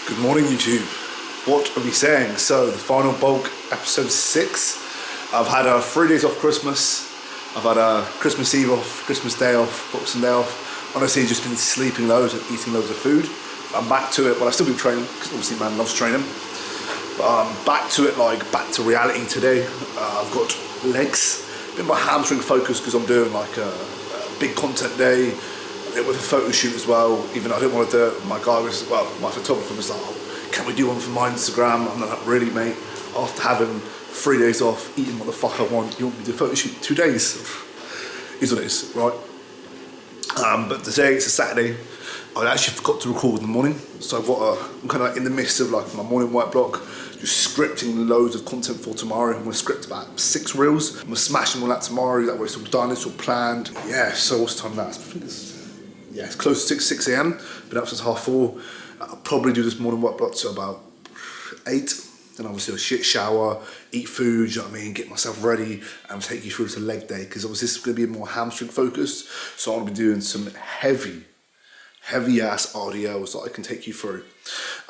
Good morning, YouTube. What are we saying? So, the final bulk, episode 6. I've had 3 days off Christmas. I've had a Christmas Eve off, Christmas Day off, Boxing Day off. Honestly, just been sleeping loads and eating loads of food. I'm back to it, but I've still been training, because obviously man loves training. But I'm back to it, back to reality today. I've got legs. Been my hamstring focus because I'm doing like a big content day. With a photo shoot as well, even though I didn't want to do it. My photographer was like, oh, can we do one for my Instagram? I'm like, really, mate? After having 3 days off, eating what the fuck I want, you want me to do a photo shoot 2 days? Is what it is, right? But today, it's a Saturday. I actually forgot to record in the morning, so I'm kind of in the midst of like my morning work block, just scripting loads of content for tomorrow. I'm gonna script about 6 reels. I'm gonna smash them all out tomorrow. That way it's all done, it's all planned. Yeah, so what's the time that? It's close to 6 a.m. Been up since 4:30. I'll probably do this morning work block to about 8. Then obviously a shit shower, eat food, you know what I mean, get myself ready and take you through to leg day, because obviously this is going to be more hamstring focused. So I'm going to be doing some heavy ass RDLs that I can take you through.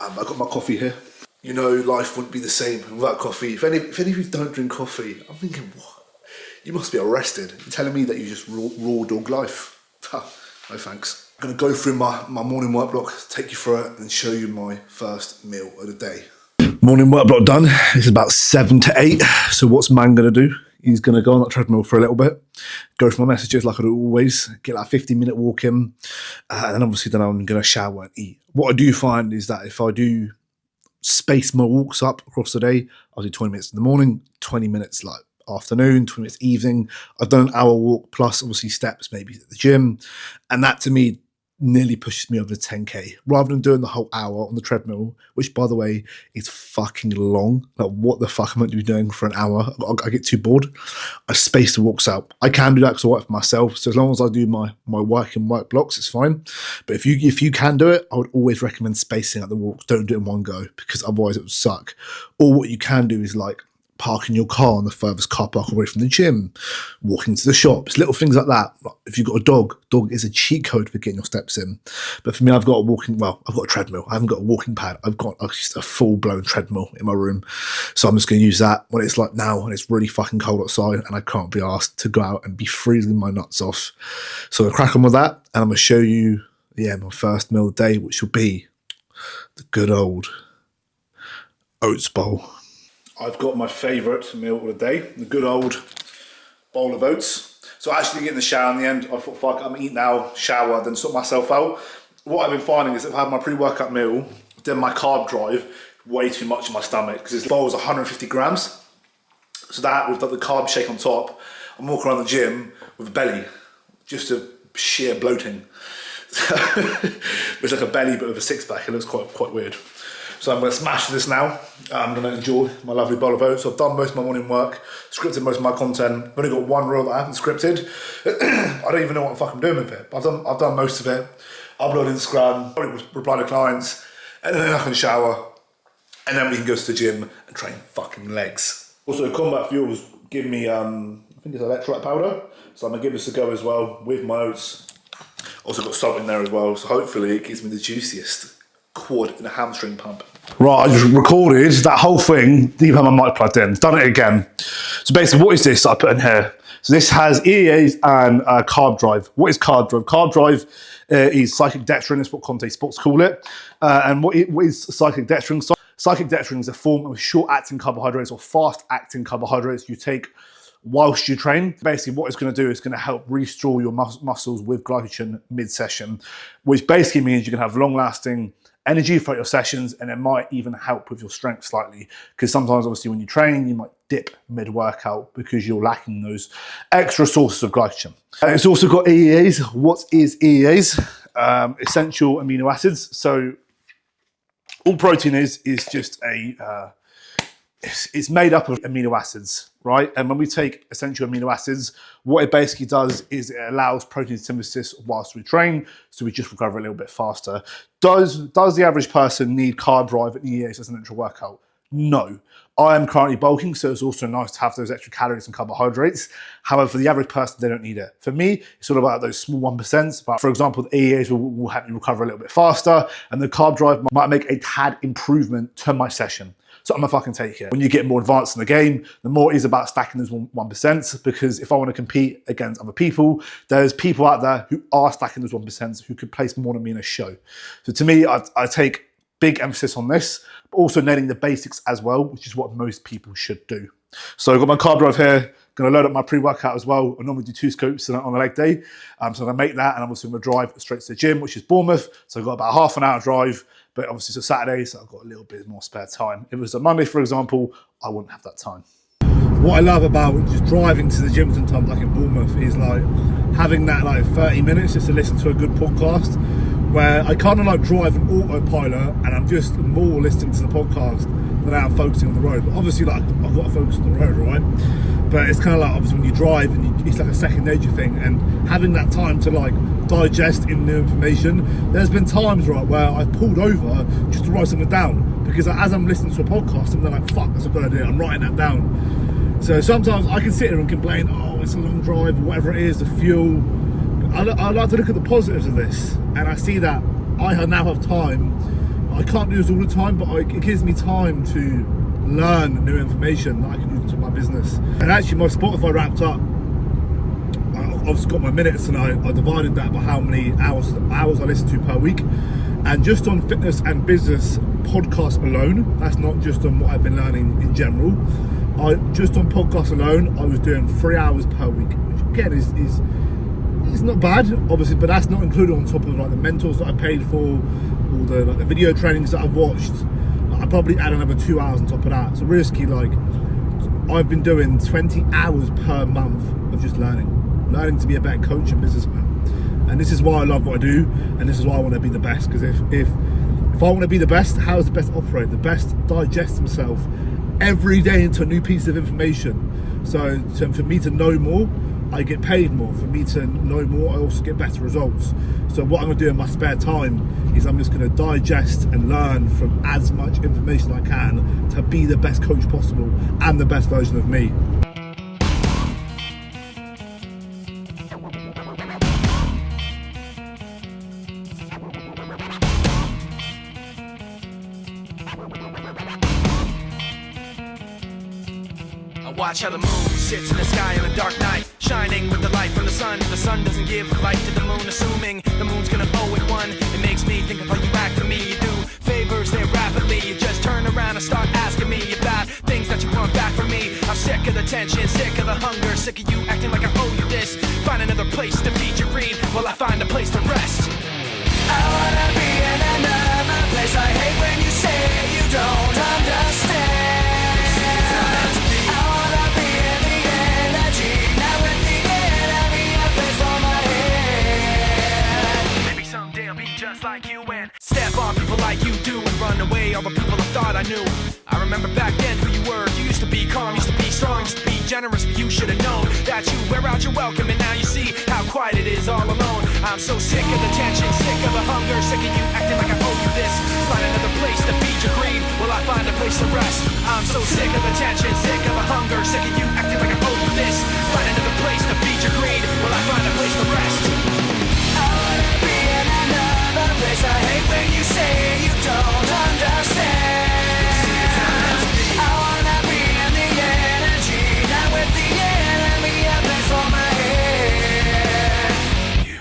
I've got my coffee here. You know, life wouldn't be the same without coffee. If any of you don't drink coffee, I'm thinking, what? You must be arrested. You're telling me that you just raw dog life. No thanks. I'm going to go through my morning work block, take you through it and show you my first meal of the day. Morning work block done. It's about 7 to 8. So what's man going to do? He's going to go on that treadmill for a little bit, go through my messages like I do always, get like a 15-minute walk in, and then obviously I'm going to shower and eat. What I do find is that if I do space my walks up across the day, I'll do 20 minutes in the morning, 20 minutes like afternoon, 20 minutes evening. I've done an hour walk plus obviously steps maybe at the gym, and that to me nearly pushes me over the 10k rather than doing the whole hour on the treadmill, which by the way is fucking long. Like, what the fuck am I meant to be doing for an hour? I get too bored. I space the walks out. I can do that because I work for myself, so as long as I do my work in work blocks, it's fine. But if you can do it, I would always recommend spacing out the walks. Don't do it in one go, because otherwise it would suck. Or what you can do is like parking your car on the furthest car park away from the gym, walking to the shops, little things like that. If you've got a dog is a cheat code for getting your steps in. But for me, I've got a treadmill. I haven't got a walking pad. I've got just a full-blown treadmill in my room. So I'm just going to use that when it's like now and it's really fucking cold outside and I can't be asked to go out and be freezing my nuts off. So I'll crack on with that and I'm going to show you, my first meal of the day, which will be the good old oats bowl. I've got my favourite meal of the day, the good old bowl of oats. So I actually get in the shower in the end. I thought, fuck, I'm eating now, shower, then sort myself out. What I've been finding is if I have my pre-workout meal, then my carb drive, way too much in my stomach, because this bowl is 150 grams. So that, with the carb shake on top, I'm walking around the gym with a belly, just a sheer bloating. It's like a belly but with a six-pack. It looks quite weird. So I'm going to smash this now. I'm going to enjoy my lovely bowl of oats. So I've done most of my morning work, scripted most of my content. I've only got one reel that I haven't scripted. I don't even know what the fuck I'm doing with it. But I've done most of it. Upload Instagram, probably reply to clients, and then I can shower. And then we can go to the gym and train fucking legs. Also, Combat Fuels give me, I think it's electrolyte powder. So I'm going to give this a go as well with my oats. Also got salt in there as well. So hopefully it gives me the juiciest quad in a hamstring pump. Right, I just recorded that whole thing, didn't even have my mic plugged in, done it again. So basically, what is this I put in here? So this has EEAs and carb drive. What is carb drive? Carb drive is cyclic dextrin, is what Conte Sports call it. And what is cyclic dextrin? Cyclic dextrin is a form of short-acting carbohydrates or fast-acting carbohydrates you take whilst you train. Basically what it's going to do is going to help restore your muscles with glycogen mid-session, which basically means you can have long-lasting energy throughout your sessions, and it might even help with your strength slightly, because sometimes obviously when you train you might dip mid-workout because you're lacking those extra sources of glycogen. It's also got EEAs. What is EEAs? Essential amino acids. So all protein is just it's made up of amino acids, right? And when we take essential amino acids, what it basically does is it allows protein synthesis whilst we train, so we just recover a little bit faster. Does the average person need carb drive and EEAs as an intra workout? No. I am currently bulking, so it's also nice to have those extra calories and carbohydrates. However, for the average person, they don't need it. For me, it's all about those small 1%. But for example, the EAs will help me recover a little bit faster, and the carb drive might make a tad improvement to my session. So I'm gonna fucking take it. When you get more advanced in the game, the more it is about stacking those 1%, because if I wanna compete against other people, there's people out there who are stacking those 1% who could place more than me in a show. So to me, I take big emphasis on this, but also nailing the basics as well, which is what most people should do. So I've got my carb drive here, gonna load up my pre-workout as well. I normally do 2 scoops on a leg day. So I'm gonna make that, and I'm also gonna drive straight to the gym, which is Bournemouth. So I've got about half an hour drive, but obviously it's a Saturday, so I've got a little bit more spare time. If it was a Monday, for example, I wouldn't have that time. What I love about just driving to the gym sometimes, like in Bournemouth, is like having that like 30 minutes just to listen to a good podcast, where I kind of like drive an autopilot and I'm just more listening to the podcast than I'm focusing on the road. But obviously, like, I've got to focus on the road, right? But it's kind of like, obviously, when you drive, and it's like a second nature thing, and having that time to like digest in new information. There's been times, right, where I've pulled over just to write something down, because as I'm listening to a podcast, I'm like, fuck, that's a good idea, I'm writing that down. So sometimes I can sit here and complain, oh, it's a long drive, or whatever it is, the fuel. I like to look at the positives of this, and I see that I now have time. I can't do this all the time, but it gives me time to learn new information that I can use into my business. And actually, my Spotify wrapped up. I've got my minutes, and I divided that by how many hours I listen to per week. And just on fitness and business podcasts alone, that's not just on what I've been learning in general. Just on podcasts alone, I was doing 3 hours per week, which again is it's not bad, obviously, but that's not included on top of like the mentors that I paid for, or the video trainings that I've watched. I probably add another 2 hours on top of that. So realistically, like, I've been doing 20 hours per month of just learning to be a better coach and businessman. And this is why I love what I do, and this is why I want to be the best. Because if I want to be the best, how does the best operate? The best digest himself every day into a new piece of information. So for me to know more, I get paid more. For me to know more, I also get better results. So what I'm gonna do in my spare time is I'm just gonna digest and learn from as much information I can to be the best coach possible and the best version of me. Watch how the moon sits in the sky on a dark night, shining with the light from the sun. The sun doesn't give light to the moon, assuming the moon's gonna owe it one. It makes me think of how you act to me. You do favors there rapidly. You just turn around and start asking me about things that you want back from me. I'm sick of the tension, sick of the hunger, sick of you acting like I owe you this. Find another place to feed your greed while I find a place to rest. I wanna be in another place. I hate when you say you don't understand. Just like you, and step on people like you do, and run away all the people I thought I knew. I remember back then who you were. You used to be calm, used to be strong, used to be generous, but you should have known that you wear out your welcome, and now you see how quiet it is all alone. I'm so sick of the tension, sick of the hunger, sick of you acting like I owe you this. Find another place to feed your greed while I find a place to rest. I'm so sick of the tension, sick of the hunger, sick of you acting like I owe you this. Find another place to feed your greed while I find a place to rest. I wanna be in another place. I hate when you say you don't understand. I wanna be in the energy, not with the enemy. A place for my head. You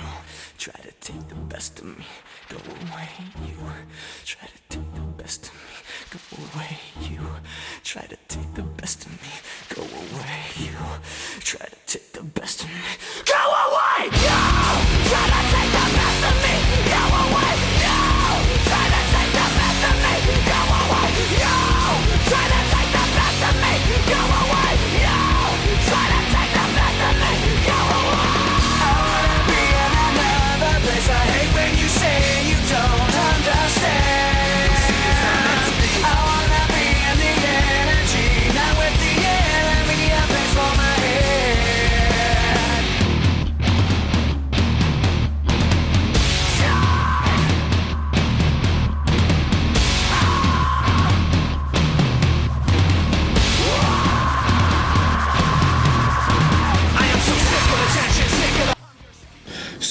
try to take the best of me, go away. You try to take the best of me, go away. You try to take the best of me, go away. You try to take the best of me, go away. You try to take the best of me, go away. You try to take the best of me, go away. You try to take the best of me, go away. You try to take the best of me, go away. I wanna be in another place. I hate when you say you don't understand. I wanna be in the energy, not with the enemy. A place for my head.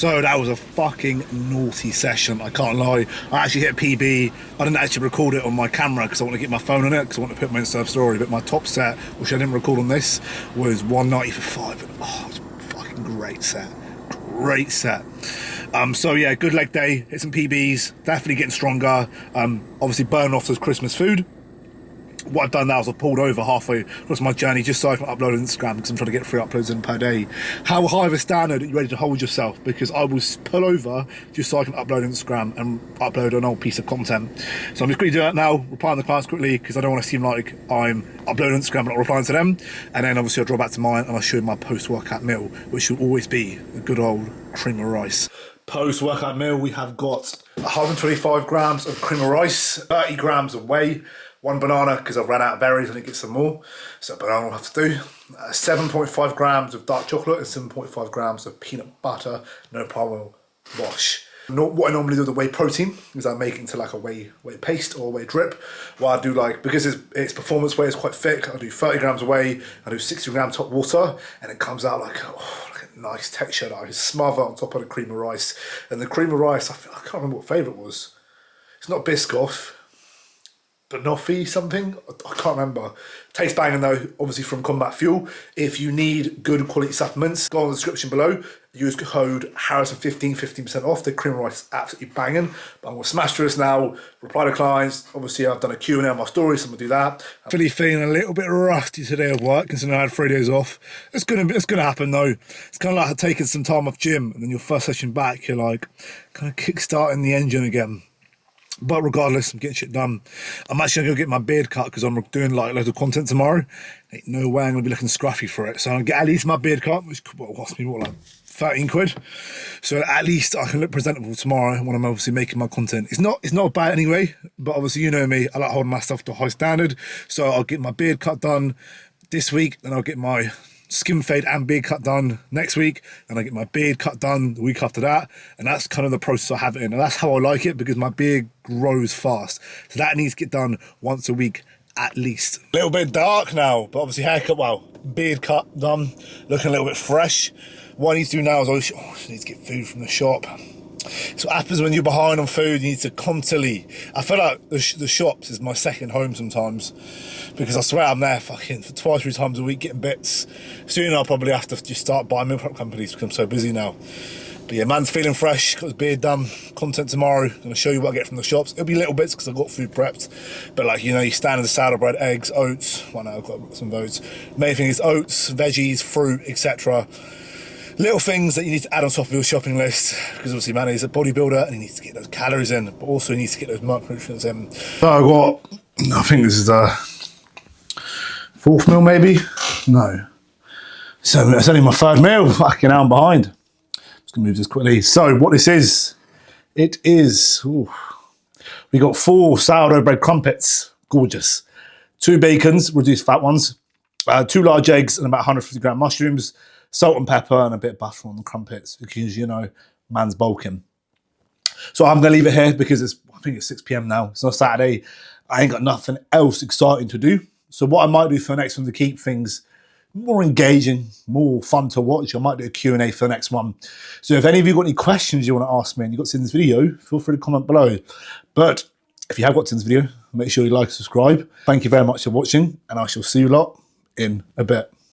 So that was a fucking naughty session, I can't lie. I actually hit a PB. I didn't actually record it on my camera because I want to get my phone on it because I want to put my Insta story, but my top set, which I didn't record on this, was 190 for 5. And, oh, it was a fucking great set. Great set. So yeah, good leg day, hit some PBs, definitely getting stronger. Obviously burning off those Christmas food. What I've done now is I've pulled over halfway across my journey just so I can upload on Instagram because I'm trying to get 3 uploads in per day. How high of a standard are you ready to hold yourself? Because I will pull over just so I can upload on Instagram and upload an old piece of content. So I'm just going to do that now, replying to the clients quickly because I don't want to seem like I'm uploading on Instagram but not replying to them. And then obviously I'll draw back to mine and I'll show you my post-workout meal, which will always be a good old cream of rice. Post-workout meal, we have got 125 grams of cream of rice, 30 grams of whey, 1 banana because I've ran out of berries. I need to get some more, so banana will have to do. 7.5 grams of dark chocolate and 7.5 grams of peanut butter, no palm oil wash. What I normally do with the whey protein is I make it into like a whey paste or whey drip. What I do, like, because it's performance whey, it's quite thick, I do 30 grams of whey, I do 60 grams hot water, and it comes out like, like a nice texture that I can smother on top of the cream of rice. And the cream of rice, I can't remember what flavour it was. It's not Biscoff. Banoffee something, I can't remember. Tastes banging though, obviously from Combat Fuel. If you need good quality supplements, go on the description below. Use code Harrison15, 15% off. The cream of rice is absolutely banging. But I'm gonna smash through this now, reply to clients. Obviously I've done a Q&A on my story, so I'm gonna do that. I'm feeling a little bit rusty today at work, considering I had 3 days off. It's gonna happen though. It's kind of like taking some time off gym, and then your first session back, you're like, kind of kick-starting the engine again. But regardless, I'm getting shit done. I'm actually going to go get my beard cut because I'm doing like loads of content tomorrow. Ain't no way I'm going to be looking scruffy for it. So I'm going to get at least my beard cut, which will cost me, like 13 quid. So at least I can look presentable tomorrow when I'm obviously making my content. It's not bad anyway, but obviously you know me, I like holding my stuff to a high standard. So I'll get my beard cut done this week, then I'll get my skin fade and beard cut done next week, and I get my beard cut done the week after that, and that's kind of the process I have it in, and that's how I like it because my beard grows fast, so that needs to get done once a week at least. A little bit dark now, but obviously haircut, well, beard cut done, looking a little bit fresh. What I need to do now is I need to get food from the shop. So what happens when you're behind on food, you need to constantly, I feel like the shops is my second home sometimes, because I swear I'm there fucking for 2 or 3 times a week getting bits. Soon I'll probably have to just start buying meal prep companies because I'm so busy now. But yeah, man's feeling fresh, got his beard done, content tomorrow, gonna show you what I get from the shops. It'll be little bits because I've got food prepped, but like, you know, you standard salad bread, eggs, oats, well no, I've got some oats. Main thing is oats, veggies, fruit, etc. Little things that you need to add on top of your shopping list, because obviously man is a bodybuilder and he needs to get those calories in, but also he needs to get those micronutrients in. So I think this is the 4th meal maybe? No. So it's only my 3rd meal, fucking hell, I'm behind. I'm just gonna move this quickly. So what this is, it is, we got 4 sourdough bread crumpets, gorgeous. 2 bacons, reduced fat ones, 2 large eggs and about 150 gram mushrooms, salt and pepper and a bit of butter on the crumpets because, you know, man's bulking. So I'm going to leave it here because I think it's 6 p.m. now. It's not Saturday. I ain't got nothing else exciting to do. So what I might do for the next one to keep things more engaging, more fun to watch, I might do a Q&A for the next one. So if any of you got any questions you want to ask me and you got to see this video, feel free to comment below. But if you have got to this video, make sure you like and subscribe. Thank you very much for watching and I shall see you lot in a bit.